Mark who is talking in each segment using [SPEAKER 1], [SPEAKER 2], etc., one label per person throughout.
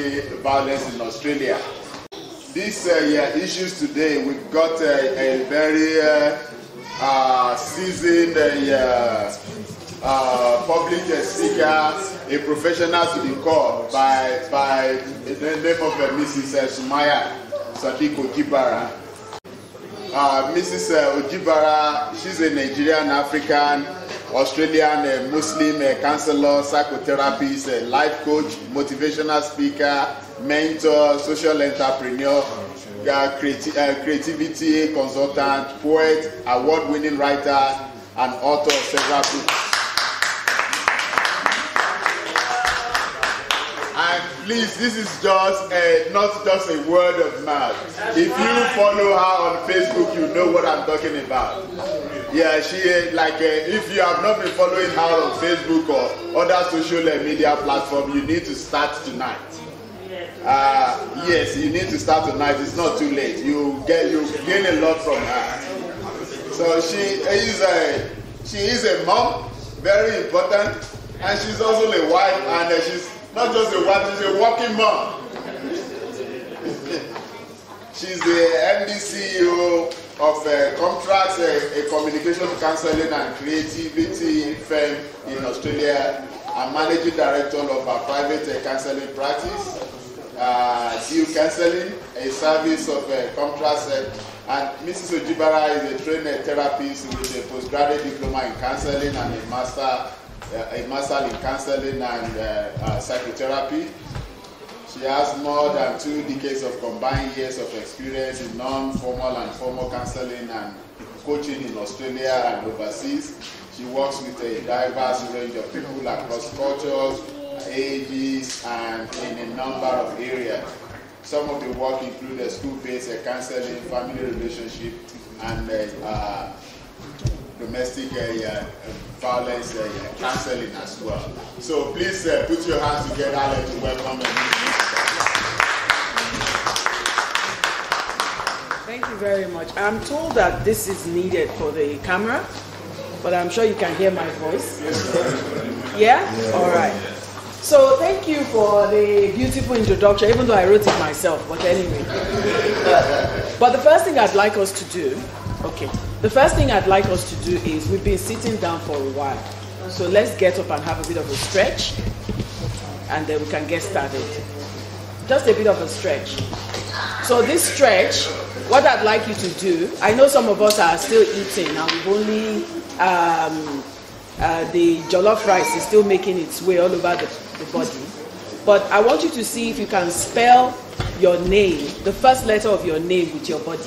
[SPEAKER 1] family violence in Australia. These issues today, we've got a very seasoned public speaker, a professional to be called by the name of Mrs. Sumaya Sadiq Ojibara. Mrs. Ojibara, she's a Nigerian African Australian Muslim counselor, psychotherapist, life coach, motivational speaker, mentor, social entrepreneur, creativity consultant, poet, award-winning writer, and author of several books. And please, this is just not just a word of mouth. If you follow her on Facebook, you know what I'm talking about. Yeah, she if you have not been following her on Facebook or other social media platform, you need to start tonight. Yes, you need to start tonight. It's not too late. You gain a lot from her. So she is a mom, very important, and she's also a wife, and she's not just a wife, she's a working mom. She's the MD CEO of Contracts, a communication counseling and creativity firm in Australia, and managing director of a private counseling practice, Deal Counseling, a service of Contracts, and Mrs. Ojibara is a trained therapist with a postgraduate diploma in counseling and a master in counseling and psychotherapy. She has more than 2 decades of combined years of experience in non-formal and formal counseling and coaching in Australia and overseas. She works with a diverse range of people across cultures, ages, and in a number of areas. Some of the work include school-based counseling, family relationship, and domestic violence counseling as well. So please put your hands together to welcome them.
[SPEAKER 2] Thank you very much. I'm told that this is needed for the camera, but I'm sure you can hear my voice. Yeah? All right. So thank you for the beautiful introduction, even though I wrote it myself, but anyway. But the first thing I'd like us to do, is we've been sitting down for a while. So let's get up and have a bit of a stretch, and then we can get started. Just a bit of a stretch. So this stretch, what I'd like you to do, I know some of us are still eating, and we've only, the jollof rice is still making its way all over the body. But I want you to see if you can spell your name, the first letter of your name with your body.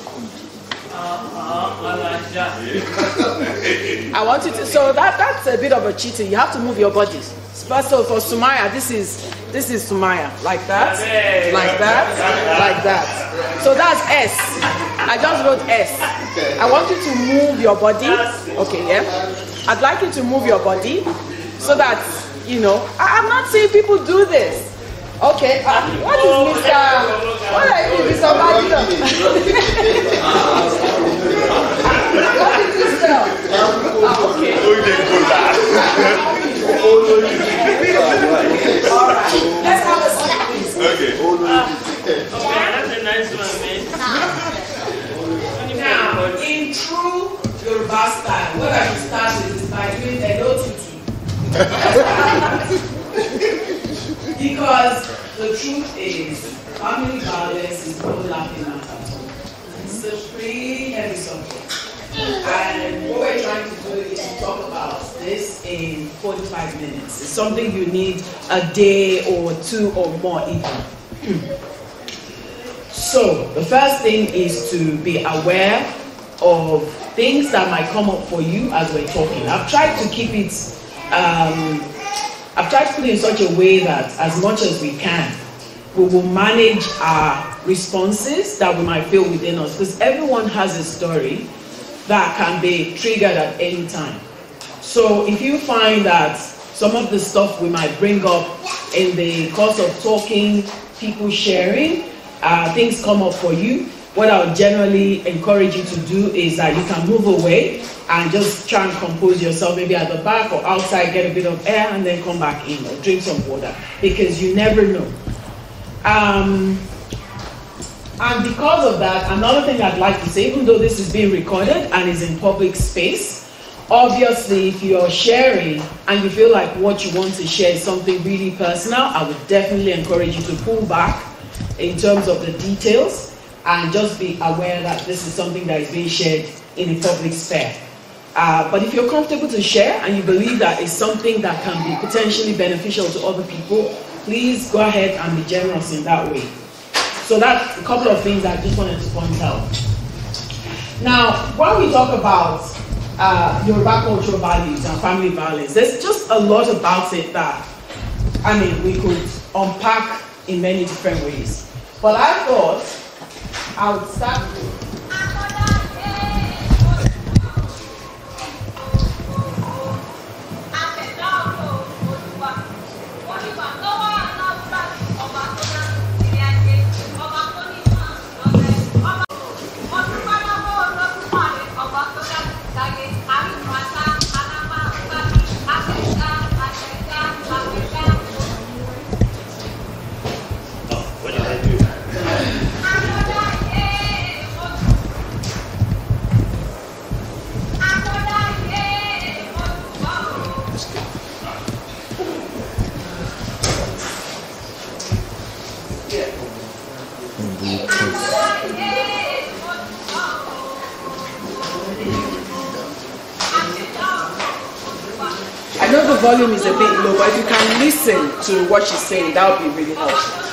[SPEAKER 2] I want you to, so that's a bit of a cheating. You have to move your body. First of all, for Sumaya, this is Sumaya, like that, like that, like that. So that's S. I just wrote S. I want you to move your body. Okay, yeah. I'd like you to move your body so that, you know, I'm not seeing people do this. Okay, what is Mr. What are you, Mr. Magino? What did you spell? Okay. All right, let's have a seat, please.
[SPEAKER 3] Okay. That's a nice one, man.
[SPEAKER 2] Now, in true Yoruba style, what I should start with is by doing a low titi. Because the truth is, family violence is no laughing at all. It's a pretty heavy subject. And what we're trying to do is to talk about this in 45 minutes. It's something you need a day or 2 or more even. So, the first thing is to be aware of things that might come up for you as we're talking. I've tried to keep it, I've tried to put it in such a way that as much as we can, we will manage our responses that we might feel within us. Because everyone has a story that can be triggered at any time. So if you find that some of the stuff we might bring up in the course of talking, people sharing, things come up for you, what I would generally encourage you to do is that you can move away and just try and compose yourself, maybe at the back or outside, get a bit of air and then come back in or drink some water, because you never know. And because of that, another thing I'd like to say, even though this is being recorded and is in public space, obviously if you're sharing and you feel like what you want to share is something really personal, I would definitely encourage you to pull back in terms of the details and just be aware that this is something that is being shared in a public sphere. But if you're comfortable to share and you believe that it's something that can be potentially beneficial to other people, please go ahead and be generous in that way. So that's a couple of things I just wanted to point out. Now, when we talk about Yoruba cultural values and family violence, there's just a lot about it that, I mean, we could unpack in many different ways. But I thought I would start with I know the volume is a bit low, but if you can listen to what she's saying, that would be really helpful.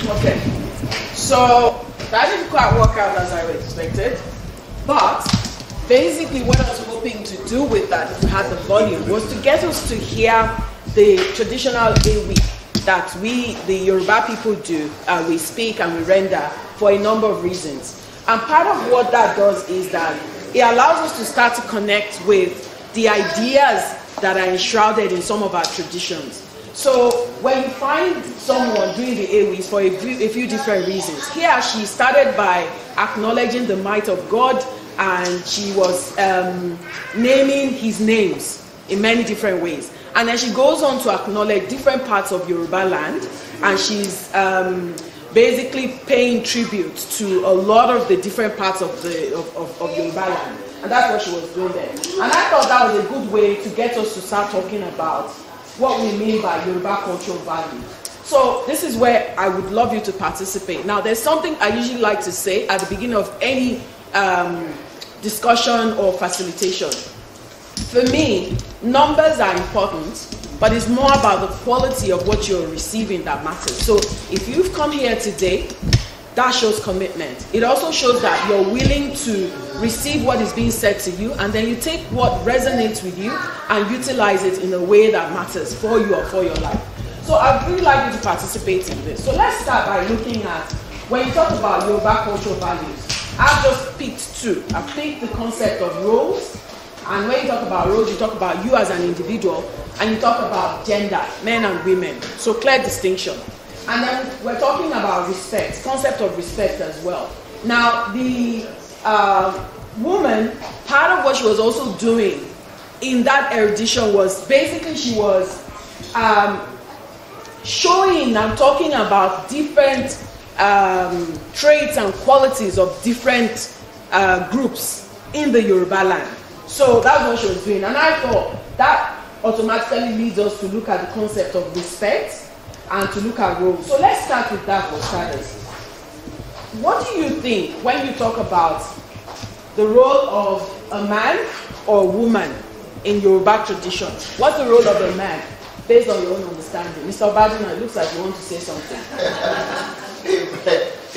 [SPEAKER 2] Okay, so that didn't quite work out as I expected, but basically what I was hoping to do with that, if we had the volume, was to get us to hear the traditional Ewi that we, the Yoruba people, do. We speak and we render for a number of reasons. And part of what that does is that it allows us to start to connect with the ideas that are enshrouded in some of our traditions. So when you find someone doing the Ewis for a few different reasons, here she started by acknowledging the might of God, and she was naming his names in many different ways. And then she goes on to acknowledge different parts of Yoruba land, and she's basically paying tribute to a lot of the different parts of Yoruba land. And that's what she was doing there. And I thought that was a good way to get us to start talking about what we mean by Yoruba cultural value. So this is where I would love you to participate. Now, there's something I usually like to say at the beginning of any discussion or facilitation. For me, numbers are important, but it's more about the quality of what you're receiving that matters. So if you've come here today, that shows commitment. It also shows that you're willing to receive what is being said to you, and then you take what resonates with you and utilize it in a way that matters for you or for your life. So I'd really like you to participate in this. So let's start by looking at, when you talk about Yoruba cultural values, I've just picked two. I've picked the concept of roles, and when you talk about roles, you talk about you as an individual, and you talk about gender, men and women. So clear distinction. And then we're talking about respect, concept of respect as well. Now, the woman, part of what she was also doing in that erudition was basically she was showing and talking about different traits and qualities of different groups in the Yoruba land. So that's what she was doing. And I thought that automatically leads us to look at the concept of respect and to look at roles. So let's start with that for starters. What do you think when you talk about the role of a man or a woman in Yoruba tradition? What's the role of a man based on your own understanding? Mr. Obaduna, it looks like you want to say something.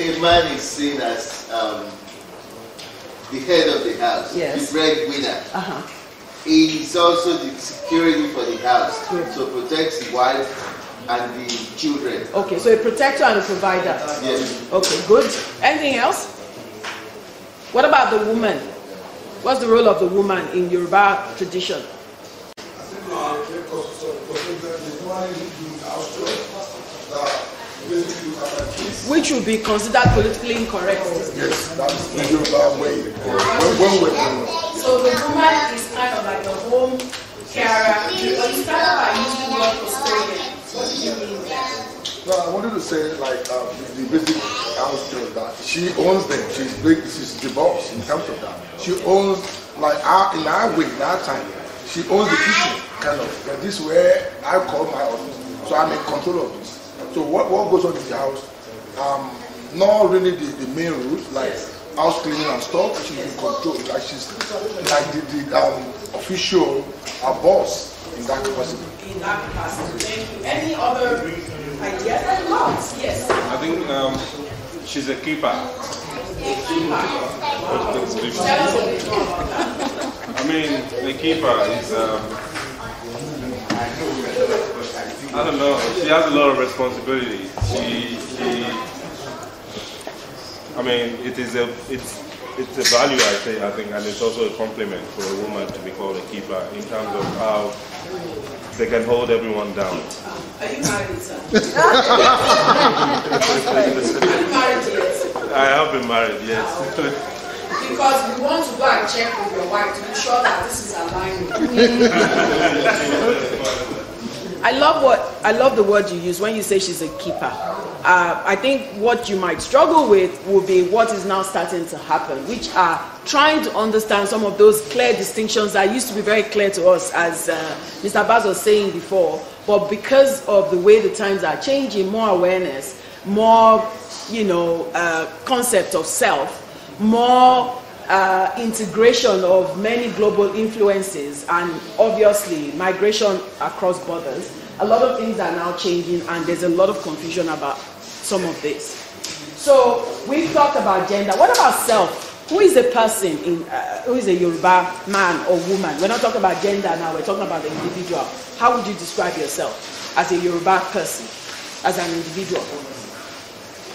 [SPEAKER 4] A man is seen as the head of the house,
[SPEAKER 2] yes,
[SPEAKER 4] the breadwinner. He is also the security for the house, so protects the wife and the children.
[SPEAKER 2] Okay, so a protector and a provider.
[SPEAKER 4] Yes.
[SPEAKER 2] Okay, good. Anything else? What about the woman? What's the role of the woman in Yoruba tradition? Which would be considered politically incorrect.
[SPEAKER 5] Yes, that's the Yoruba way.
[SPEAKER 2] So the woman is kind of like the home carer, but you started by using the word custodian. What do you mean by that?
[SPEAKER 5] No, I wanted to say, like, the basic answer is that she owns them. She's the boss in terms of that. She owns, like, in our way, in our time, she owns the kitchen, kind of. But this is where I call my office. So I'm in control of this. So what goes on in the house, not really the main rules, like house cleaning and stuff, she's in control. Like she's like the official boss in that capacity.
[SPEAKER 2] In that capacity. Thank you. Any other ideas and thoughts? Yes.
[SPEAKER 6] I think she's a keeper.
[SPEAKER 2] A keeper. Tell us a bit more about that.
[SPEAKER 6] I mean, a keeper is, I don't know, she has a lot of responsibility. I mean, it's a value, I think, and it's also a compliment for a woman to be called a keeper in terms of how they can hold everyone down.
[SPEAKER 2] Are you married, sir? Are you married yet?
[SPEAKER 6] I have been married, yes.
[SPEAKER 2] Because we want to go and check with your wife to be sure that this is aligned. I love the word you use when you say she's a keeper. I think what you might struggle with will be what is now starting to happen, which are trying to understand some of those clear distinctions that used to be very clear to us, as Mr. Baz was saying before. But because of the way the times are changing, more awareness, more, concept of self, more integration of many global influences, and obviously migration across borders, a lot of things are now changing, and there's a lot of confusion about some of this. So we've talked about gender. What about self? Who is a person who is a Yoruba man or woman? We're not talking about gender now, we're talking about the individual. How would you describe yourself as a Yoruba person, as an individual?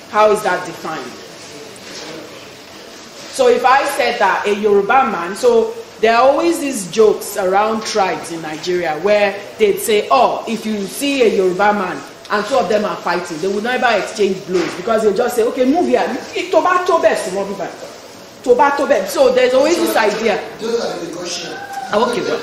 [SPEAKER 2] How is that defined? So if I said that a Yoruba man, so there are always these jokes around tribes in Nigeria where they'd say, oh, if you see a Yoruba man and two of them are fighting, they would never exchange blows because they'll just say, okay, move here. So there's always this idea.
[SPEAKER 7] Those are the questions.
[SPEAKER 2] Okay, well.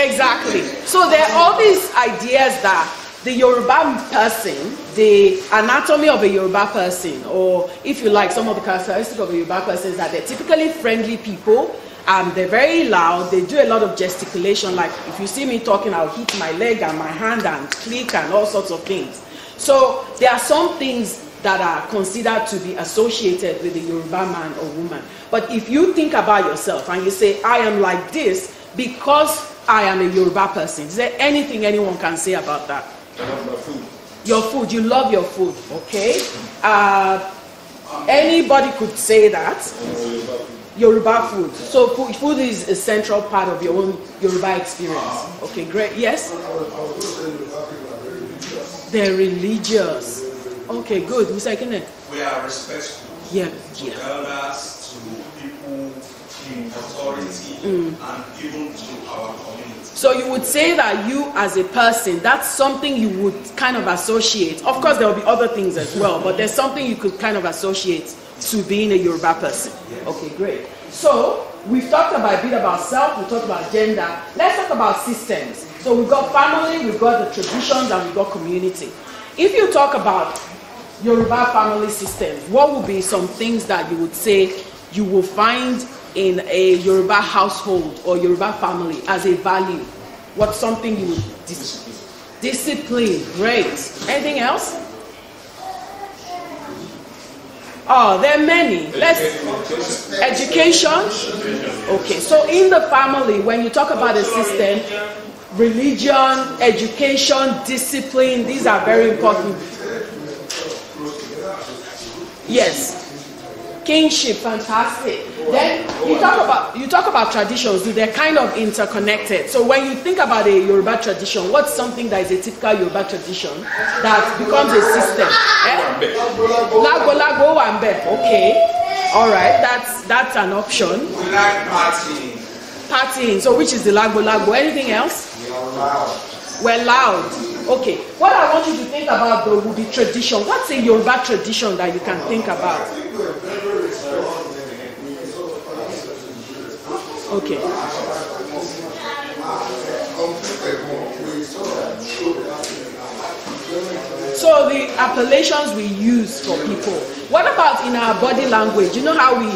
[SPEAKER 2] Exactly. So there are all these ideas that the Yoruba person, the anatomy of a Yoruba person, or if you like, some of the characteristics of a Yoruba person is that they're typically friendly people, they're very loud, they do a lot of gesticulation, like if you see me talking, I'll hit my leg and my hand and click and all sorts of things. So there are some things that are considered to be associated with the Yoruba man or woman. But if you think about yourself and you say, I am like this because I am a Yoruba person, is there anything anyone can say about that?
[SPEAKER 5] I love my food.
[SPEAKER 2] Your food, you love your food, okay? Anybody could say that. Yoruba food. So food is a central part of your own Yoruba experience. Okay, great. Yes? They're religious. Okay, good. Mr. Ekene.
[SPEAKER 8] We are respectful.
[SPEAKER 2] Yeah.
[SPEAKER 8] To elders, to people in authority, and even to our community.
[SPEAKER 2] So you would say that you as a person, that's something you would kind of associate. Of course, there will be other things as well, but there's something you could kind of associate to being a Yoruba person. Okay, great. So we've talked about a bit about self, we talked about gender. Let's talk about systems. So we've got family, we've got the traditions, and we've got community. If you talk about Yoruba family systems, what would be some things that you would say you will find in a Yoruba household or Yoruba family as a value? What's something you would discipline? Great. Anything else? Oh, there are many. Education. Okay, so in the family, when you talk about a system, religion, education, discipline, these are very important. Yes. Kingship, fantastic. Then you talk about traditions. They're kind of interconnected. So when you think about a Yoruba tradition, what's something that is a typical Yoruba tradition that becomes a system? Lago lago wambe. Okay, all right. That's an option.
[SPEAKER 8] We like partying.
[SPEAKER 2] Partying. So which is the lago lago? Anything else?
[SPEAKER 8] We are loud.
[SPEAKER 2] We're loud. Okay. What I want you to think about though would be tradition. What's a Yoruba tradition that you can think about? Okay. So the appellations we use for people. What about in our body language? You know how we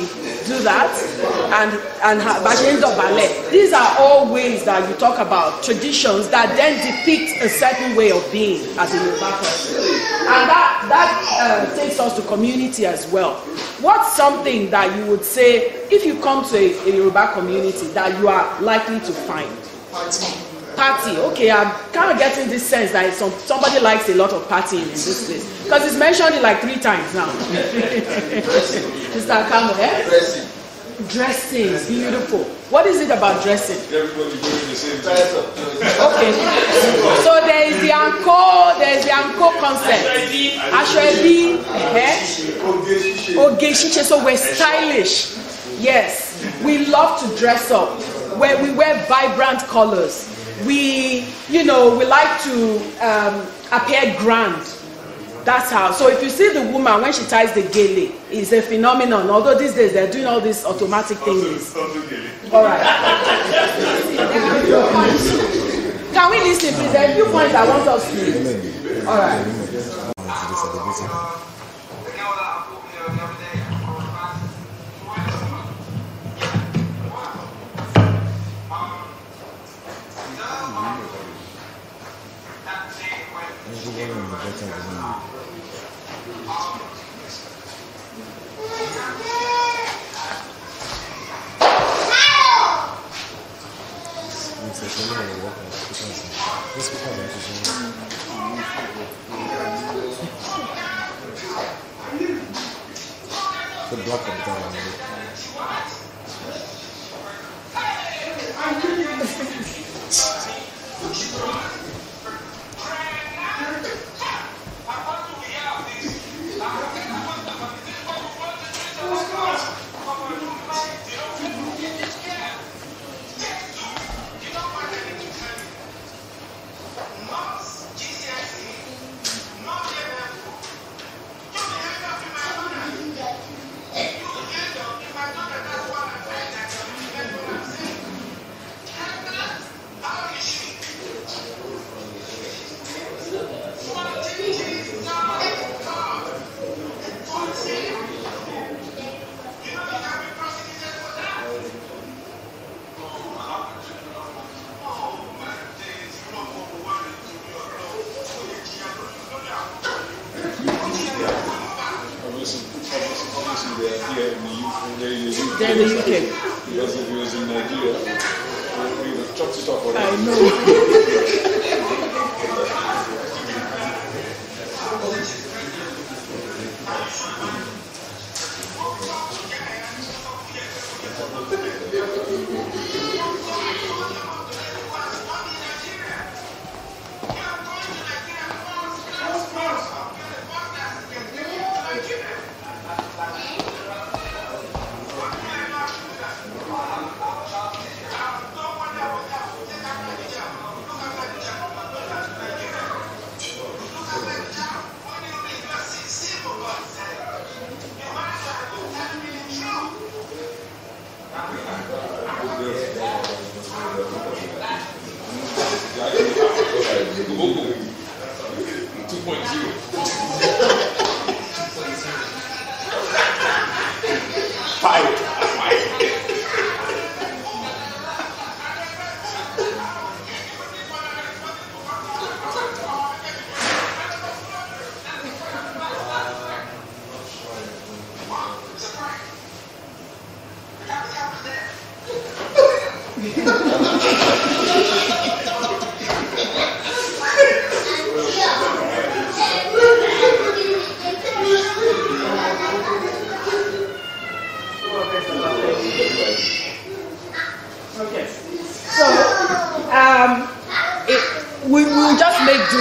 [SPEAKER 2] do that? And ballet. These are all ways that you talk about traditions that then depict a certain way of being as a Yoruba person. And that takes us to community as well. What's something that you would say if you come to a Yoruba community that you are likely to find? Party. Okay, I'm kind of getting this sense that somebody likes a lot of partying in this place because it's mentioned it like 3 times now. Mr. Akamo, eh? Dressing, beautiful. What is it about dressing?
[SPEAKER 8] Everybody doing the same type of
[SPEAKER 2] Okay. So there is the anko concept. Ashwebi, Ogeshiche. So we're stylish. Yes. We love to dress up. Where we wear vibrant colors. We like to appear grand. That's how. So if you see the woman when she ties the gele, it's a phenomenon. Although these days they're doing all these automatic things. All right. Can we listen, please? There are a few points I want us to. All right.
[SPEAKER 7] The block of the
[SPEAKER 2] They're in the UK.
[SPEAKER 8] Because if he was in Nigeria, we would have chopped it off already.
[SPEAKER 2] I know.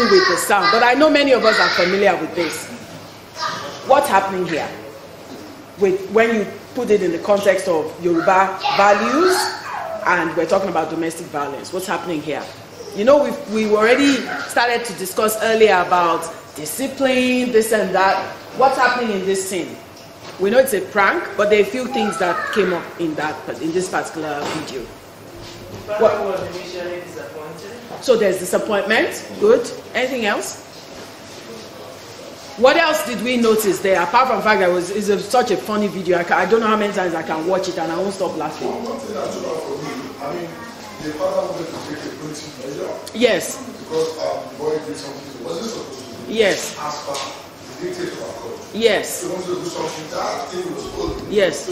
[SPEAKER 2] do with the sound, but I know many of us are familiar with this. What's happening here? When you put it in the context of Yoruba values, and we're talking about domestic violence, what's happening here? You know, we've already started to discuss earlier about discipline, this and that. What's happening in this scene? We know it's a prank, but there are a few things that came up in this particular video. What was initially disappointed? So there's disappointment. Good. Anything else? What else did we notice there? Apart from the fact that it's such a funny video, I don't know how many times I can watch it and I won't stop laughing.
[SPEAKER 5] One thing that stood out for me, I mean, the father wanted to take a punitive measure.
[SPEAKER 2] Yes.
[SPEAKER 5] Because the boy did something he wasn't supposed to do.
[SPEAKER 2] Yes.
[SPEAKER 5] As per the dictate of our code.
[SPEAKER 2] Yes.
[SPEAKER 5] He wanted to do something that thing was supposed to do.
[SPEAKER 2] Yes.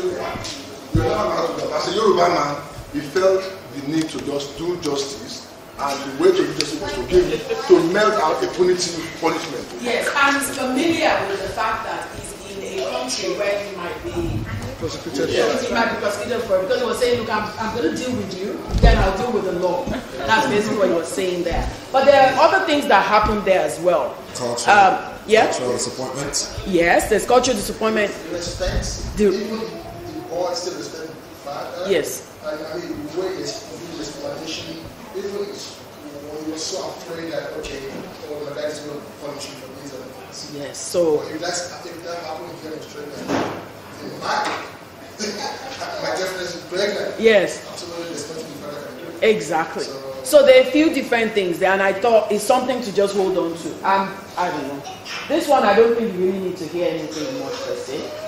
[SPEAKER 5] You're not allowed to do that. As a Yoruba man, he felt the need to just do justice, and the way to do justice was to melt out a punitive punishment.
[SPEAKER 2] Yes, I'm familiar with the fact that he's in a country where he might be
[SPEAKER 5] Prosecuted.
[SPEAKER 2] Yes, he might be prosecuted for it because he was saying, look, I'm going to deal with you, then I'll deal with the law. That's basically what he was saying there. But there are other things that happened there as well.
[SPEAKER 7] Cultural
[SPEAKER 2] Cultural
[SPEAKER 7] disappointment.
[SPEAKER 2] Yes, there's cultural disappointment.
[SPEAKER 5] Respect.
[SPEAKER 2] The,
[SPEAKER 5] Even the boy still respect the father.
[SPEAKER 2] yes.
[SPEAKER 5] And I mean, the way it's explanation, even when you're so afraid that, okay, oh, my dad is going to punish you for these other things.
[SPEAKER 2] Yes, so
[SPEAKER 5] If that happened here in Australia, in my girlfriend is pregnant.
[SPEAKER 2] yes.
[SPEAKER 5] Absolutely respecting the father can do it.
[SPEAKER 2] Exactly. So there are a few different things there, and I thought it's something to just hold on to. I don't know. This one, I don't think you really need to hear anything much per se.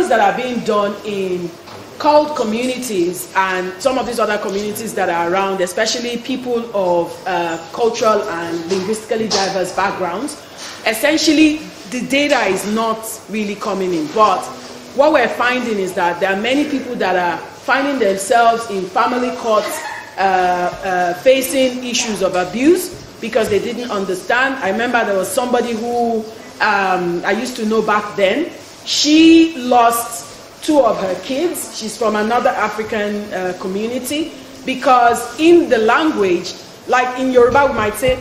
[SPEAKER 2] That are being done in cult communities and some of these other communities that are around, especially people of cultural and linguistically diverse backgrounds. Essentially, the data is not really coming in, but what we're finding is that there are many people that are finding themselves in family courts facing issues of abuse because they didn't understand. I remember there was somebody who I used to know back then. She lost 2 of her kids. She's from another African community because in the language, like in Yoruba, we might say,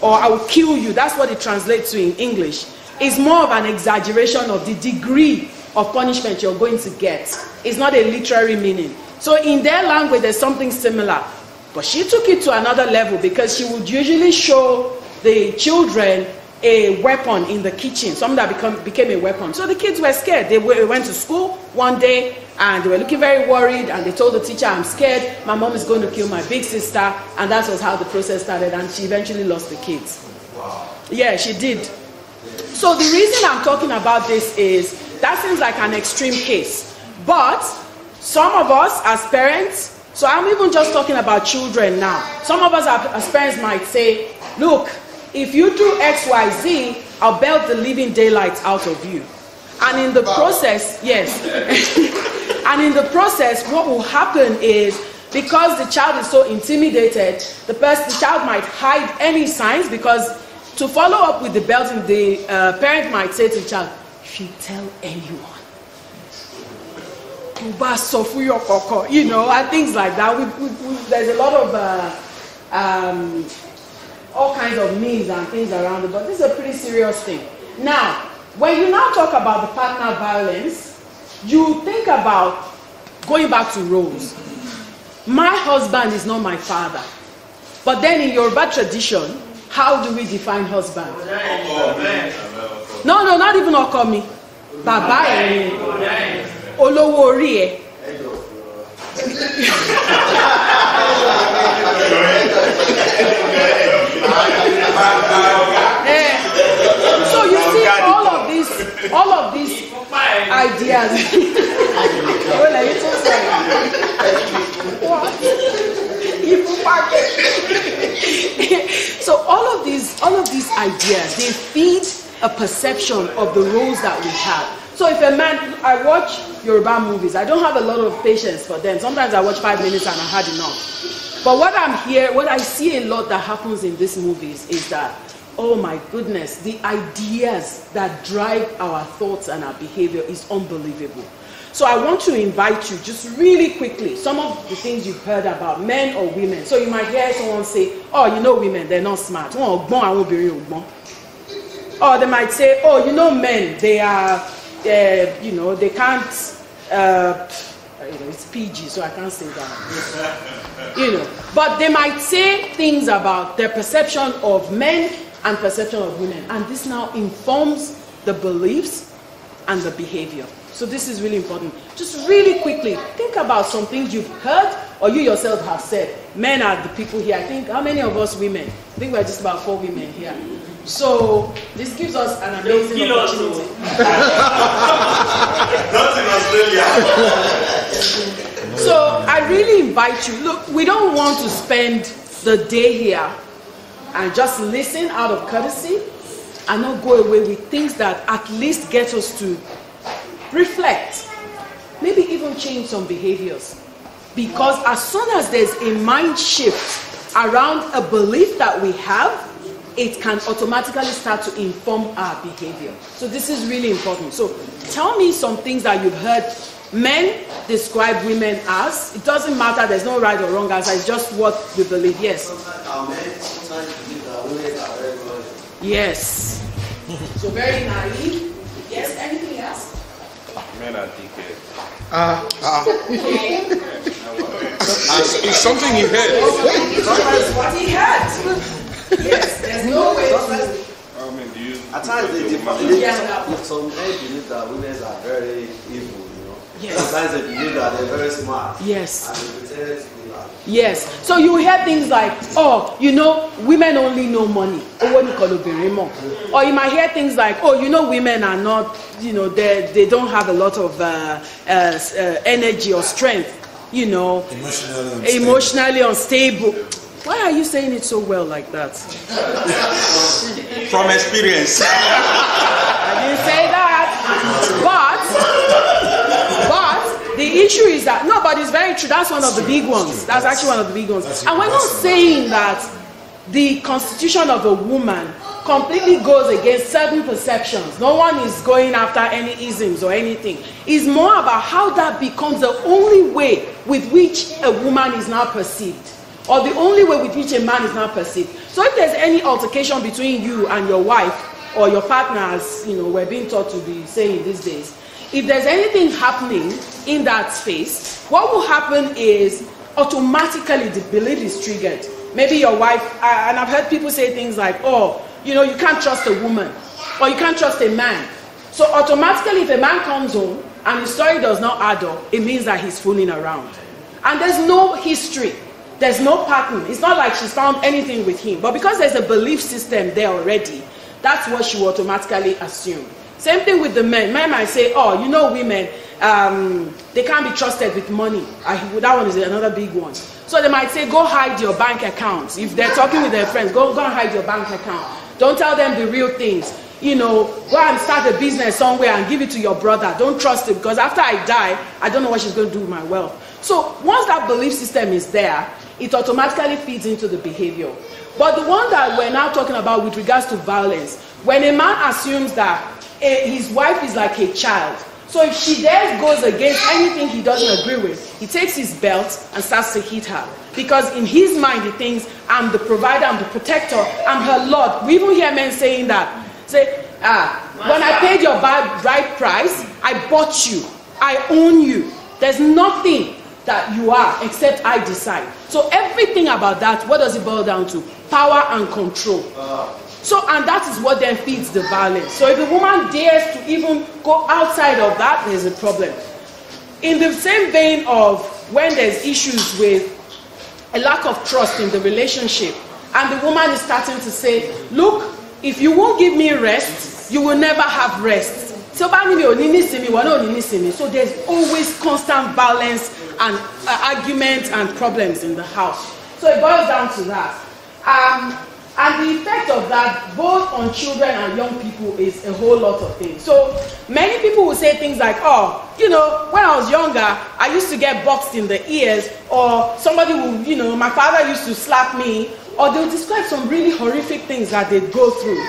[SPEAKER 2] or I will kill you. That's what it translates to in English. It's more of an exaggeration of the degree of punishment you're going to get. It's not a literary meaning. So in their language, there's something similar. But she took it to another level because she would usually show the children a weapon in the kitchen, something that became a weapon. So the kids were scared. They went to school one day and they were looking very worried and they told the teacher, I'm scared, my mom is going to kill my big sister, and that was how the process started, and she eventually lost the kids. Wow. Yeah, she did. So the reason I'm talking about this is that seems like an extreme case, but some of us as parents So I'm even just talking about children now. Some of us as parents might say, look, if you do X, Y, Z, I'll belt the living daylights out of you. And in the process, yes. And in the process, what will happen is, because the child is so intimidated, the child might hide any signs, because to follow up with the belting, the parent might say to the child, if you tell anyone, you know, and things like that. There's a lot of all kinds of memes and things around it, but this is a pretty serious thing. Now, when you now talk about the partner violence, you think about going back to roles. My husband is not my father. But then in Yoruba tradition, how do we define husband? No, not even Okomi. Baba ẹ̀ olówó orí ẹ̀. So you see all of these ideas. So all of these ideas, they feed a perception of the roles that we have. So if a man, I watch Yoruba movies, I don't have a lot of patience for them. Sometimes I watch 5 minutes and I had enough. But what I see a lot that happens in these movies is that, oh my goodness, the ideas that drive our thoughts and our behavior is unbelievable. So I want to invite you, just really quickly, some of the things you've heard about men or women. So you might hear someone say, oh, you know women, they're not smart. Or they might say, oh, you know men, they are, you know, they can't, it's PG, so I can't say that. You know, but they might say things about their perception of men and perception of women. And this now informs the beliefs and the behavior. So this is really important. Just really quickly, think about some things you've heard or you yourself have said. Men are the people here. I think, how many of us women? I think we're just about 4 women here. So this gives us an amazing opportunity.
[SPEAKER 8] Not in Australia.
[SPEAKER 2] So I really invite you. Look, we don't want to spend the day here and just listen out of courtesy and not go away with things that at least get us to reflect, maybe even change some behaviors. Because as soon as there's a mind shift around a belief that we have, it can automatically start to inform our behavior. So this is really important. So tell me some things that you've heard men describe women as. It doesn't matter, there's no right or wrong answer, it's just what we believe. Yes?
[SPEAKER 4] Sometimes believe that women are very good.
[SPEAKER 2] Yes. So very naive. Yes, anything else?
[SPEAKER 6] Men are dickheads.
[SPEAKER 5] It's something he heard.
[SPEAKER 2] That's what he had. Yes, there's no way to...
[SPEAKER 6] I mean, do you...
[SPEAKER 4] At times some men believe that women are very evil, you know.
[SPEAKER 2] Yes.
[SPEAKER 4] Sometimes they believe that they're very smart.
[SPEAKER 2] Yes.
[SPEAKER 4] And they pretend to be like.
[SPEAKER 2] Yes. So you hear things like, oh, you know, women only know money. Or you might hear things like, oh, you know, women are not, you know, they don't have a lot of energy or strength, you know. Emotionally unstable. Why are you saying it so well like that?
[SPEAKER 3] From experience.
[SPEAKER 2] I didn't say that. But the issue is that, no, but it's very true. That's one of the big ones. That's actually one of the big ones. And we're not saying that the constitution of a woman completely goes against certain perceptions. No one is going after any isms or anything. It's more about how that becomes the only way with which a woman is now perceived, or the only way with which a man is now perceived. So if there's any altercation between you and your wife or your partner, as you know, we're being taught to be saying these days, if there's anything happening in that space, what will happen is automatically the belief is triggered. Maybe your wife, and I've heard people say things like, oh, you know, you can't trust a woman, or you can't trust a man. So automatically if a man comes home and his story does not add up, it means that he's fooling around. And there's no history. There's no pattern. It's not like she's found anything with him. But because there's a belief system there already, that's what she will automatically assume. Same thing with the men. Men might say, oh, you know women, they can't be trusted with money. That one is another big one. So they might say, go hide your bank accounts. If they're talking with their friends, go and hide your bank account. Don't tell them the real things. You know, go and start a business somewhere and give it to your brother. Don't trust it, because after I die, I don't know what she's going to do with my wealth. So once that belief system is there, it automatically feeds into the behavior. But the one that we're now talking about with regards to violence, when a man assumes that his wife is like a child, so if she there goes against anything he doesn't agree with, he takes his belt and starts to hit her. Because in his mind he thinks, I'm the provider, I'm the protector, I'm her Lord. We even hear men saying that. Say, when I paid your bride price, I bought you, I own you. There's nothing that you are except I decide. So everything about that, what does it boil down to? Power and control. So, and that is what then feeds the violence. So if a woman dares to even go outside of that, there's a problem. In the same vein of when there's issues with a lack of trust in the relationship, and the woman is starting to say, look, if you won't give me rest, you will never have rest. So there's always constant violence and arguments and problems in the house. So it boils down to that. And the effect of that, both on children and young people, is a whole lot of things. So many people will say things like, oh, you know, when I was younger, I used to get boxed in the ears, or somebody will, you know, my father used to slap me, or they'll describe some really horrific things that they go through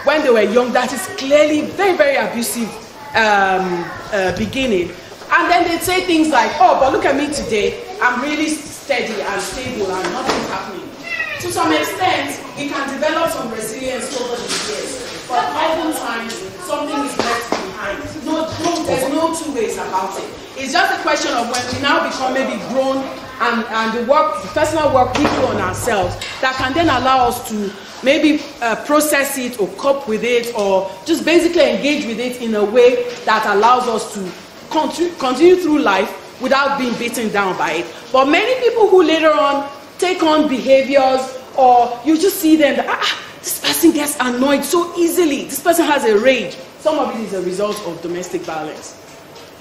[SPEAKER 2] when they were young that is clearly very, very abusive beginning. And then they'd say things like, oh, but look at me today, I'm really steady and stable and nothing's happening. To some extent, we can develop some resilience over the years, but oftentimes something is left behind. There's no two ways about it. It's just a question of when we now become maybe grown and the personal work we do on ourselves that can then allow us to maybe process it or cope with it, or just basically engage with it in a way that allows us to continue through life without being beaten down by it. But many people who later on take on behaviors, or you just see them that, this person gets annoyed so easily, this person has a rage. Some of it is a result of domestic violence.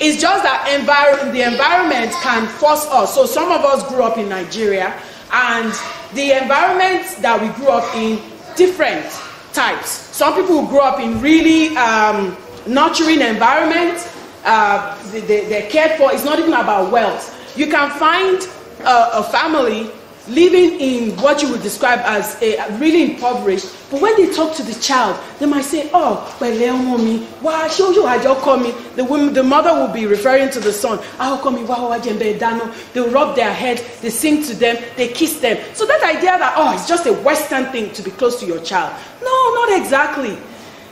[SPEAKER 2] It's just that the environment can force us. So some of us grew up in Nigeria, and the environment that we grew up in, different types. Some people grew up in really nurturing environment. They're cared for. It's not even about wealth. You can find a family living in what you would describe as a really impoverished, but when they talk to the child, they might say, oh, well, mommy, why show you how you call me? The mother will be referring to the son. They'll rub their head, they sing to them, they kiss them. So that idea that, oh, it's just a Western thing to be close to your child. No, not exactly.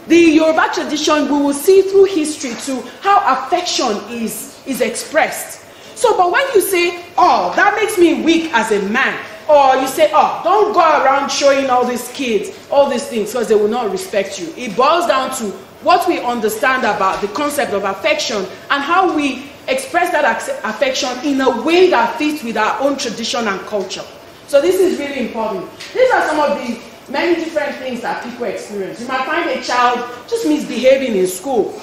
[SPEAKER 2] The Yoruba tradition, we will see through history to how affection is expressed. So, but when you say, oh, that makes me weak as a man, or you say, oh, don't go around showing all these kids, all these things, because they will not respect you. It boils down to what we understand about the concept of affection and how we express that affection in a way that fits with our own tradition and culture. So this is really important. These are some of the many different things that people experience. You might find a child just misbehaving in school,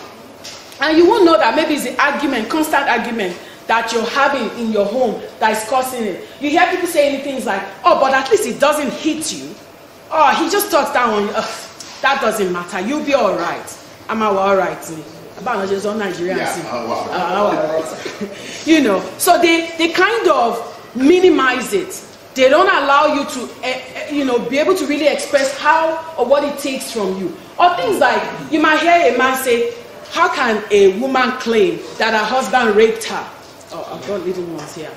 [SPEAKER 2] and you won't know that maybe it's the argument, constant argument that you're having in your home that is causing it. You hear people saying things like, oh, but at least it doesn't hit you. Oh, he just talks down on you. That doesn't matter. You'll be all right. I'm all right. About just on Nigerian. You know, so they kind of minimize it. They don't allow you to, be able to really express how or what it takes from you. Or things like, you might hear a man say, how can a woman claim that her husband raped her? Oh, I've got little ones here.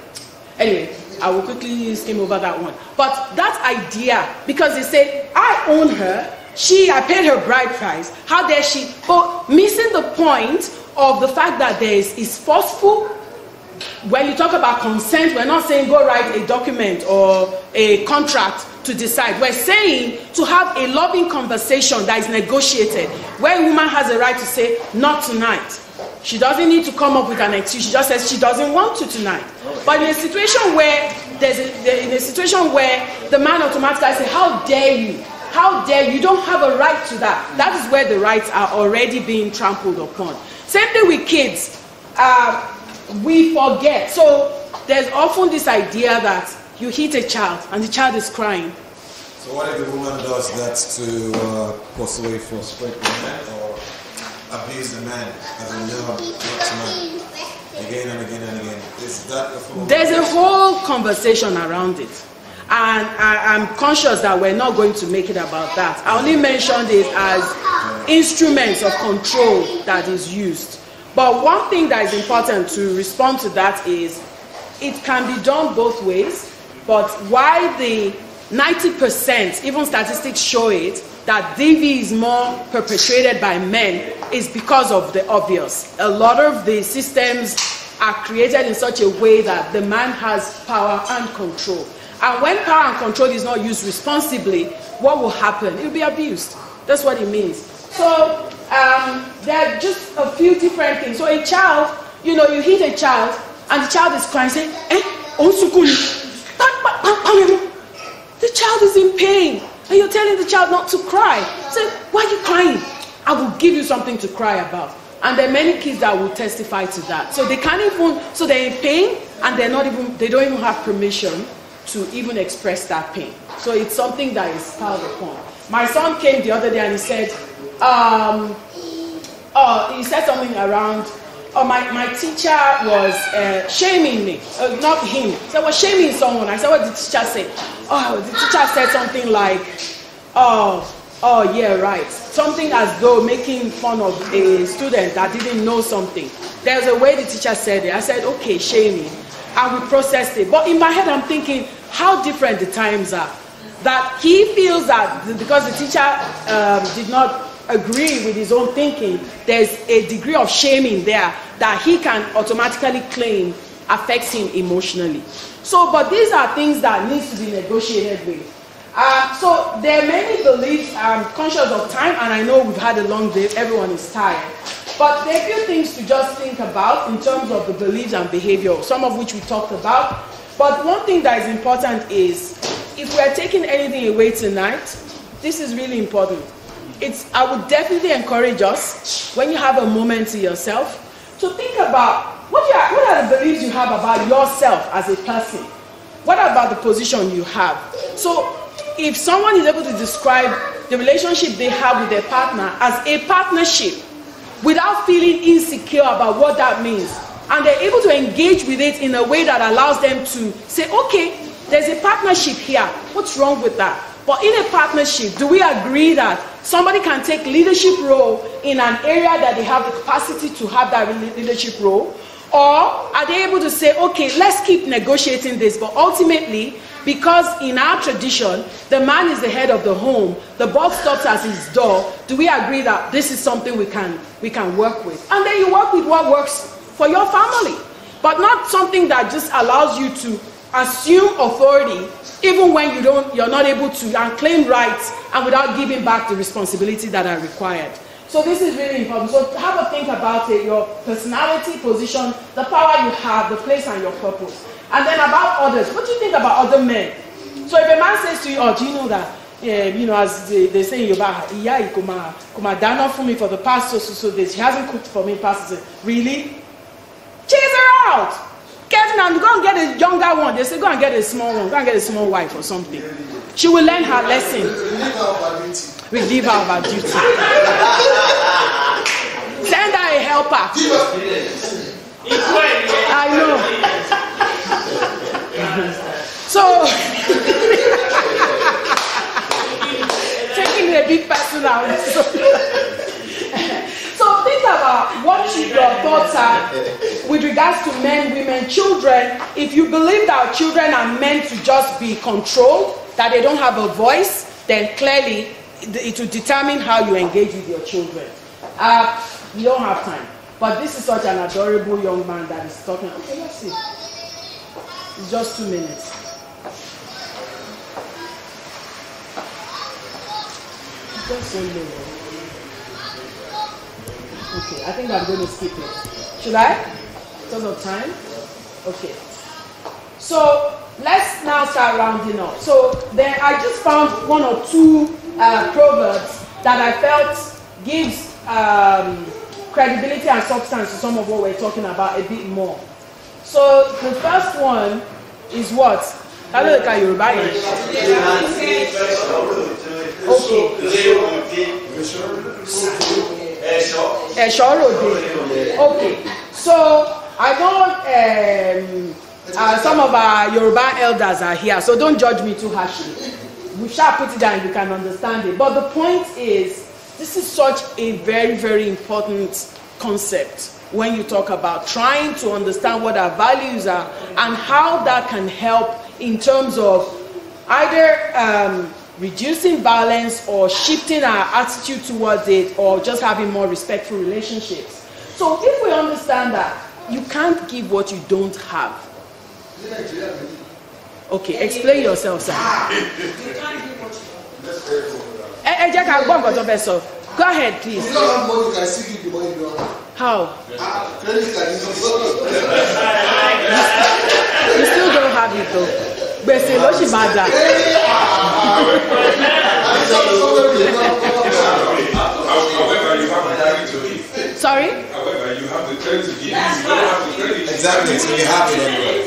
[SPEAKER 2] Anyway, I will quickly skim over that one. But that idea, because they say, I own her, I paid her bride price, how dare she? But missing the point of the fact that there is forceful. When you talk about consent, we're not saying go write a document or a contract to decide. We're saying to have a loving conversation that is negotiated, where a woman has a right to say, not tonight. She doesn't need to come up with an excuse. She just says she doesn't want to tonight. But in a situation where the man automatically says, how dare you? How dare you? You don't have a right to that. That is where the rights are already being trampled upon. Same thing with kids. we forget. So there's often this idea that you hit a child and the child is crying.
[SPEAKER 7] So what if the woman does that to possibly frustrate the man or abuse the man as a not man again and again and again? Is that a form?
[SPEAKER 2] There's a whole conversation around it. And I'm conscious that we're not going to make it about that. I only mentioned it as instruments of control that is used. But one thing that is important to respond to that is it can be done both ways. But why the 90%, even statistics show it, that DV is more perpetrated by men is because of the obvious. A lot of the systems are created in such a way that the man has power and control. And when power and control is not used responsibly, what will happen? It will be abused. That's what it means. So there are just a few different things. So a child, you know, you hit a child and the child is crying, saying, the child is in pain. And you're telling the child not to cry. Say, why are you crying? I will give you something to cry about. And there are many kids that will testify to that. So they can't even, so they're in pain and they don't even have permission to even express that pain. So it's something that is piled upon. My son came the other day and he said, he said something around, my teacher was shaming me, not him. He said, was shaming someone. I said, what did the teacher say? Oh, the teacher said something like, oh yeah, right. Something as though making fun of a student that didn't know something. There's a way the teacher said it. I said, okay, shaming. And we processed it. But in my head, I'm thinking how different the times are. That he feels that because the teacher did not agree with his own thinking, there's a degree of shaming there that he can automatically claim affects him emotionally. So, but these are things that need to be negotiated with. So there are many beliefs. I'm conscious of time, and I know we've had a long day. Everyone is tired. But there are a few things to just think about in terms of the beliefs and behavior, some of which we talked about. But one thing that is important is, if we are taking anything away tonight, this is really important. I would definitely encourage us, when you have a moment to yourself, to think about what are the beliefs you have about yourself as a person. What about the position you have? So if someone is able to describe the relationship they have with their partner as a partnership without feeling insecure about what that means, and they're able to engage with it in a way that allows them to say, okay, there's a partnership here. What's wrong with that? But in a partnership, do we agree that somebody can take leadership role in an area that they have the capacity to have that leadership role? Or are they able to say, okay, let's keep negotiating this, but ultimately, because in our tradition, the man is the head of the home, the boss stops at his door, do we agree that this is something we can work with? And then you work with what works for your family, but not something that just allows you to assume authority even when you're not able to and claim rights and without giving back the responsibility that are required. So this is really important. So have a think about it, your personality, position, the power you have, the place and your purpose. And then about others. What do you think about other men? So if a man says to you, oh, do you know that, you know, as they say in Yoruba, yeah, kuma dana for me for the past so days. She hasn't cooked for me past. Really? Chase her out. Get her and go and get a younger one. They say go and get a small one. Go and get a small wife or something. She will learn her lesson. We leave her our duty. Send her a helper. I know. So taking a big person out. So think about what your thoughts are with regards to men, women, children. If you believe that children are meant to just be controlled, that they don't have a voice, then clearly it will determine how you engage with your children. You don't have time. But this is such an adorable young man that is talking. Okay, let's see. It's just 2 minutes. It's just so low. Okay, I think I'm going to skip it. Should I? Because of time? Okay. So let's now start rounding up. So then I just found 1 or 2 proverbs that I felt gives credibility and substance to some of what we're talking about a bit more. So the first one is what? Hello, Yoruba. Okay. Okay. So I know some of our Yoruba elders are here, so don't judge me too harshly. We shall put it down, you can understand it. But the point is, this is such a very, very important concept when you talk about trying to understand what our values are and how that can help in terms of either reducing violence or shifting our attitude towards it or just having more respectful relationships. So if we understand that, you can't give what you don't have. Okay, explain yourself, sir. Go ahead, please.
[SPEAKER 5] You don't have money, you can still give the money you don't have.
[SPEAKER 2] How?
[SPEAKER 5] Credit card is
[SPEAKER 2] You still don't have it though. Sorry?
[SPEAKER 9] However, you have the credit to give. You don't have the credit.
[SPEAKER 7] Exactly, so you have it anyway.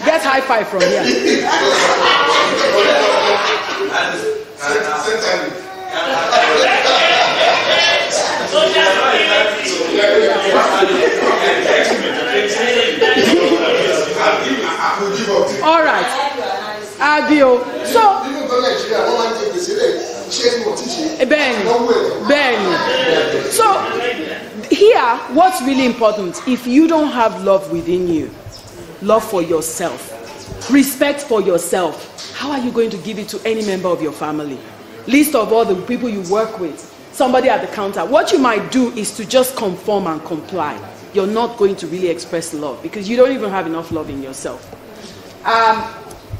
[SPEAKER 2] Get high five from here. All right. Adio. So. Ben. So here, what's really important? If you don't have love within you, love for yourself, respect for yourself, how are you going to give it to any member of your family? Least of all the people you work with, somebody at the counter. What you might do is to just conform and comply. You're not going to really express love because you don't even have enough love in yourself.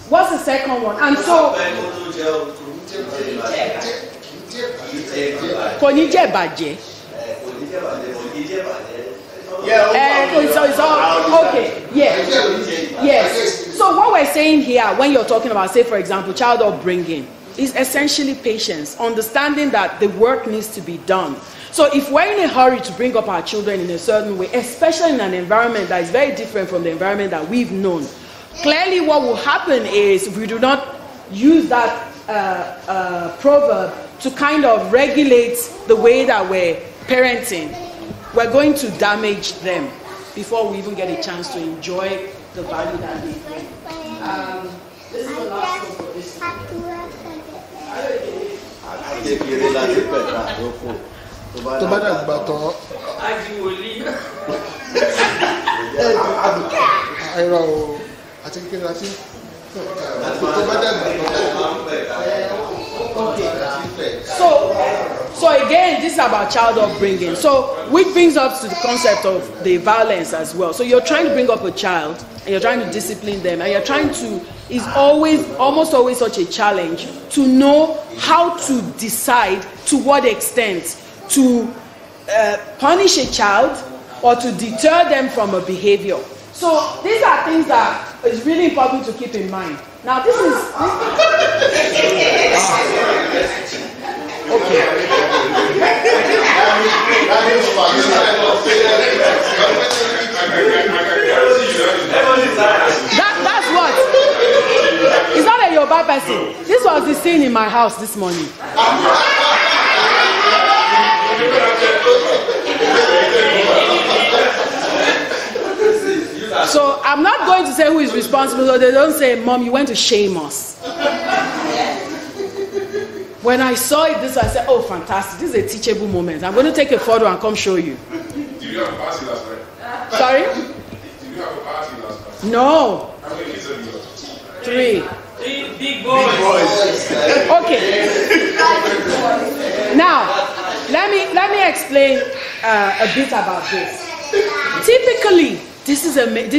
[SPEAKER 2] What's the second one? And so it's all okay. Yes. So what we're saying here, when you're talking about, say for example, child upbringing, is essentially patience, understanding that the work needs to be done. So if we're in a hurry to bring up our children in a certain way, especially in an environment that is very different from the environment that we've known, clearly what will happen is if we do not use that proverb to kind of regulate the way that we're parenting, we're going to damage them before we even get a chance to enjoy the value that they bring. This is the last one for this one. So again, this is about child upbringing. So which brings us to the concept of the violence as well. So you're trying to bring up a child and you're trying to discipline them and you're trying to, it's almost always such a challenge to know how to decide to what extent to punish a child or to deter them from a behavior. So these are things that is really important to keep in mind. Now this is okay. That's what. It's not a Yoruba person. This was the scene in my house this morning. So I'm not going to say who is responsible, so they don't say, Mom, you went to shame us. When I saw it this, I said, oh, fantastic. This is a teachable moment. I'm going to take a photo and come show you.
[SPEAKER 9] Did you have a party last night?
[SPEAKER 2] Sorry?
[SPEAKER 9] Did you have a party last night?
[SPEAKER 2] No.
[SPEAKER 9] How many kids have you got?
[SPEAKER 2] 3.
[SPEAKER 3] Big boys.
[SPEAKER 2] Okay. Now, let me explain a bit about this. Typically, this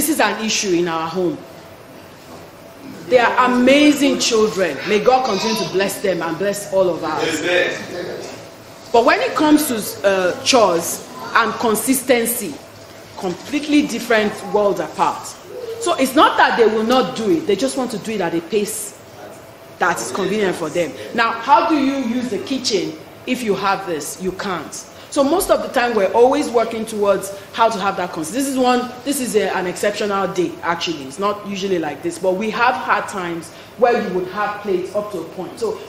[SPEAKER 2] is an issue in our home. They are amazing children. May God continue to bless them and bless all of us. But when it comes to chores and consistency, completely different worlds apart. So it's not that they will not do it. They just want to do it at a pace that is convenient for them. Now, how do you use the kitchen if you have this? You can't. So most of the time, we're always working towards how to have that consistency. This is an exceptional day, actually. It's not usually like this, but we have had times where you would have plates up to a point. So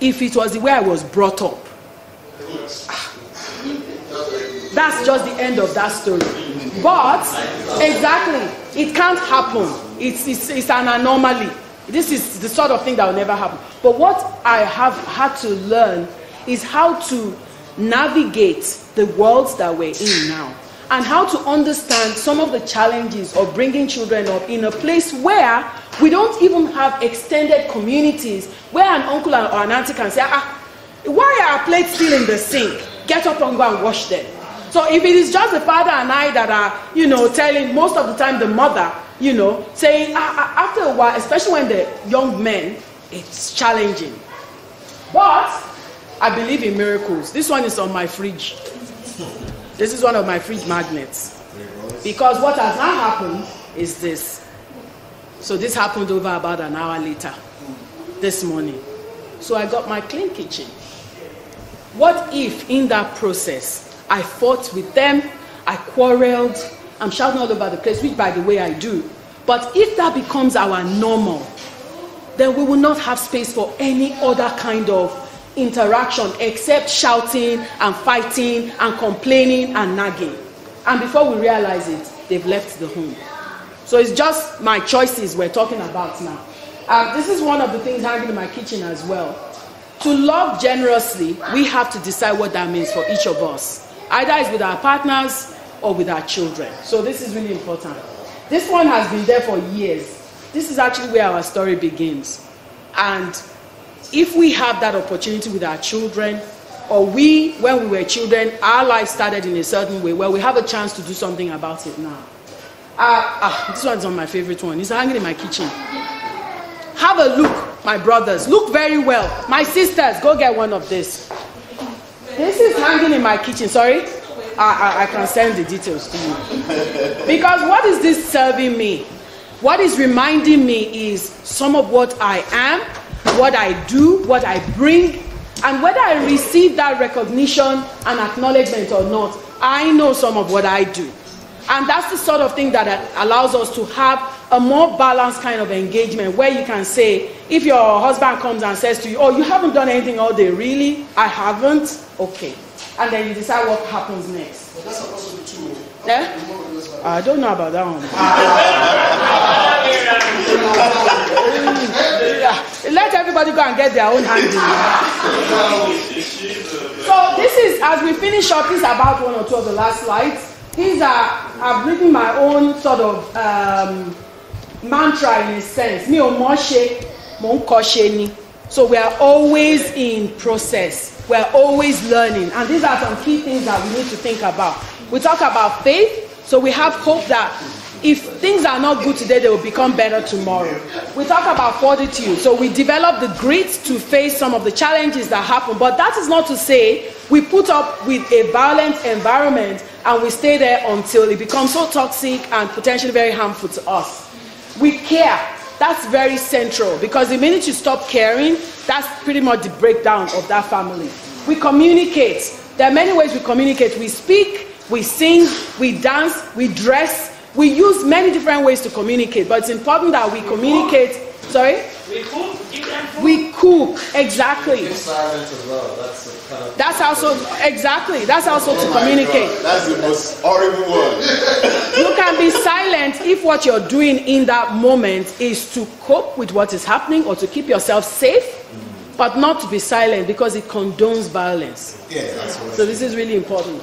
[SPEAKER 2] if it was the way I was brought up, that's just the end of that story. But exactly, it can't happen. It's an anomaly. This is the sort of thing that will never happen. But what I have had to learn is how to navigate the worlds that we're in now, and how to understand some of the challenges of bringing children up in a place where we don't even have extended communities, where an uncle or an auntie can say, why are our plates still in the sink? Get up and go and wash them. So if it is just the father and I that are, telling, most of the time the mother, saying, after a while, especially when the young men, it's challenging. But I believe in miracles. This one is on my fridge. This is one of my fridge magnets. Because what has now happened is this. So this happened over about an hour later, this morning. So I got my clean kitchen. What if in that process, I fought with them, I quarreled, I'm shouting all over the place, which by the way I do. But if that becomes our normal, then we will not have space for any other kind of interaction except shouting and fighting and complaining and nagging. And before we realize it, they've left the home. So it's just my choices we're talking about now. This is one of the things hanging in my kitchen as well. To love generously, we have to decide what that means for each of us. Either it's with our partners or with our children. So this is really important. This one has been there for years. This is actually where our story begins. And if we have that opportunity with our children, or when we were children, our life started in a certain way, where we have a chance to do something about it now. This one's on my favorite one. It's hanging in my kitchen. Have a look, my brothers. Look very well. My sisters, go get one of this. This is hanging in my kitchen. Sorry? I can send the details to you. Because what is this serving me? What is reminding me is some of what I am, what I do, what I bring, and whether I receive that recognition and acknowledgement or not, I know some of what I do. And that's the sort of thing that allows us to have a more balanced kind of engagement, where you can say, if your husband comes and says to you, oh, you haven't done anything all day, really? I haven't? Okay. And then you decide what happens next.
[SPEAKER 5] But that's also the tool.
[SPEAKER 2] Yeah? I don't know about that one. Let everybody go and get their own handy. So this is, as we finish up, this is about one or two of the last slides. These are, I've written my own sort of mantra in a sense. Mi o mo se, mo nko se ni. So we are always in process. We are always learning. And these are some key things that we need to think about. We talk about faith. So we have hope that if things are not good today, they will become better tomorrow. We talk about fortitude. So we develop the grit to face some of the challenges that happen. But that is not to say we put up with a violent environment and we stay there until it becomes so toxic and potentially very harmful to us. We care. That's very central, because the minute you stop caring, that's pretty much the breakdown of that family. We communicate. There are many ways we communicate. We speak, we sing, we dance, we dress. We use many different ways to communicate, but it's important that we communicate. Sorry?
[SPEAKER 3] We cook.
[SPEAKER 2] We cook, exactly.
[SPEAKER 7] Being silent as well. That's a kind of.
[SPEAKER 2] That's also, exactly. That's also to communicate.
[SPEAKER 1] God, that's the most horrible one.
[SPEAKER 2] You can be silent if what you're doing in that moment is to cope with what is happening or to keep yourself safe, but not to be silent because it condones violence.
[SPEAKER 7] Yeah, that's what.
[SPEAKER 2] So this is really important.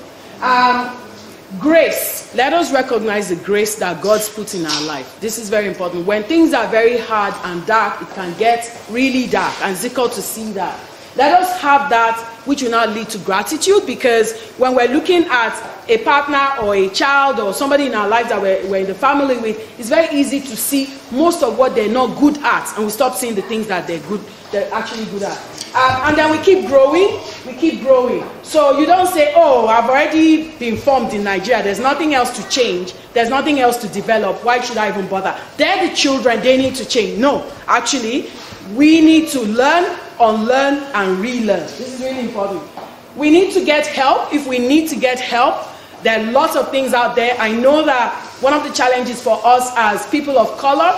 [SPEAKER 2] Grace. Let us recognize the grace that God's put in our life. This is very important. When things are very hard and dark, it can get really dark, and it's difficult to see that. Let us have that, which will now lead to gratitude, because when we're looking at a partner or a child or somebody in our lives that we're in the family with, it's very easy to see most of what they're not good at, and we stop seeing the things that they're actually good at. And then we keep growing. So you don't say, oh, I've already been formed in Nigeria. There's nothing else to change. There's nothing else to develop. Why should I even bother? They're the children. They need to change. No, actually, we need to learn, unlearn, and relearn. This is really important. We need to get help if we need to get help. There are lots of things out there. I know that one of the challenges for us as people of color,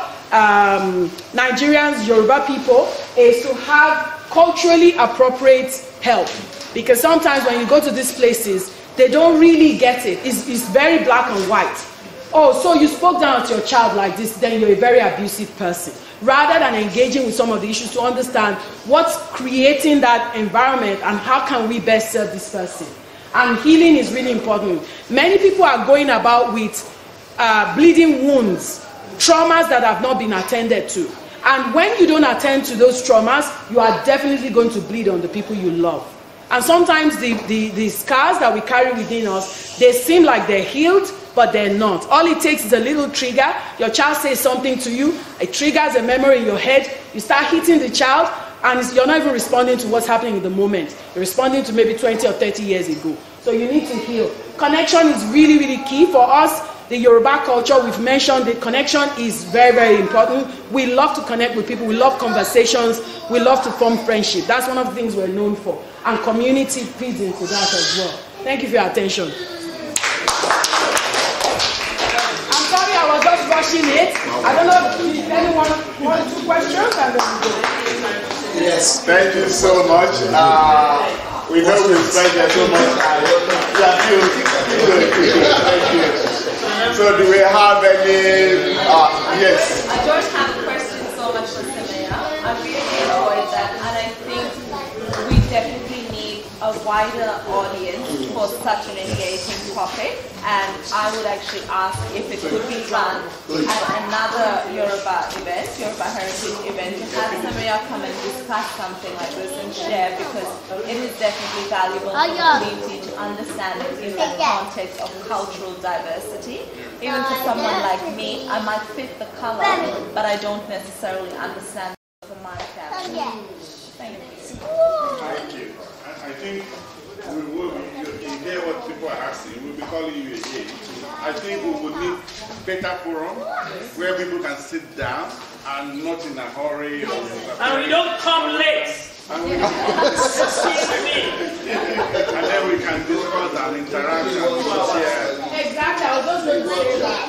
[SPEAKER 2] Nigerians, Yoruba people, is to have culturally appropriate help. Because sometimes when you go to these places, they don't really get it. It's very black and white. Oh, so you spoke down to your child like this, then you're a very abusive person. Rather than engaging with some of the issues to understand what's creating that environment and how can we best serve this person. And healing is really important. Many people are going about with bleeding wounds, traumas that have not been attended to. And when you don't attend to those traumas, you are definitely going to bleed on the people you love. And sometimes the scars that we carry within us, they seem like they're healed, but they're not. All it takes is a little trigger. Your child says something to you, it triggers a memory in your head, you start hitting the child, and you're not even responding to what's happening in the moment. You're responding to maybe 20 or 30 years ago. So you need to heal. Connection is really, really key for us. The Yoruba culture, we've mentioned the connection is very, very important. We love to connect with people. We love conversations. We love to form friendship. That's one of the things we're known for. And community feeds into that as well. Thank you for your attention. I'm sorry I was just rushing it. I don't know if anyone wants 2 questions. And then we go.
[SPEAKER 1] Yes. Thank you so much. We know we spent there so much. Thank you. So do we have any, yes.
[SPEAKER 10] I don't have a question so much for Samaya. I really enjoyed that, and I think we definitely need a wider audience for such an engaging topic. And I would actually ask if it could be run at another Yoruba event, Yoruba Heritage event, to have Samaya come and discuss something like this and share, because it is definitely valuable for the community to understand it in the context of cultural diversity. Even for someone like me, I might fit the color, but I don't necessarily understand for my family. Thank you.
[SPEAKER 1] Thank you. I think we will be, you hear what people are asking, we'll be calling you again. I think we would need better forum where people can sit down and not in a hurry.
[SPEAKER 3] And we don't come late.
[SPEAKER 1] And then we can discuss and interact and share.
[SPEAKER 2] Exactly, I was just going to say that.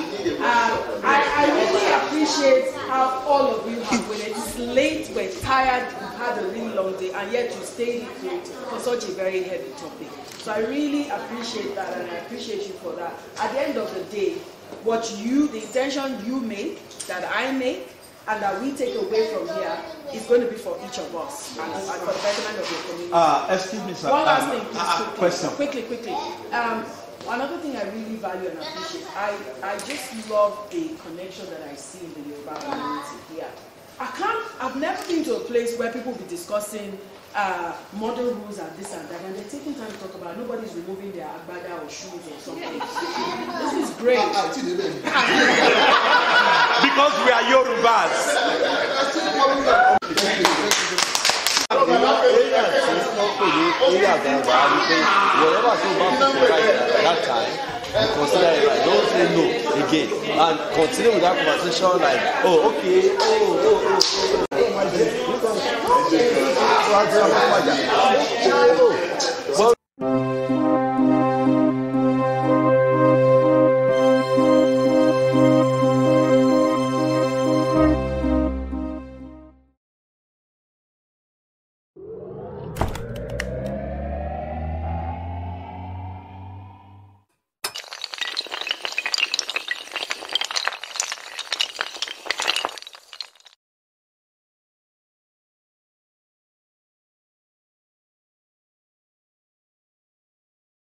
[SPEAKER 2] I really appreciate how all of you have waited. It's late, we're tired, we've had a really long day, and yet you stayed here for such a very heavy topic. So I really appreciate that, and I appreciate you for that. At the end of the day, the intention you make, that I make, and that we take away from here is going to be for each of us and for the betterment of your community.
[SPEAKER 11] Excuse me, sir.
[SPEAKER 2] One last thing, please.
[SPEAKER 11] Question.
[SPEAKER 2] Quickly. Another thing I really value and appreciate, I just love the connection that I see in the Yoruba community here. I've never been to a place where people will be discussing model rules and this and that, and they're taking time to talk about it. Nobody's removing their agbada or shoes or something. This is great.
[SPEAKER 11] Because we are Yorubas.
[SPEAKER 12] That time, consider it like, don't say no again, and continue with that conversation like, oh, okay, oh.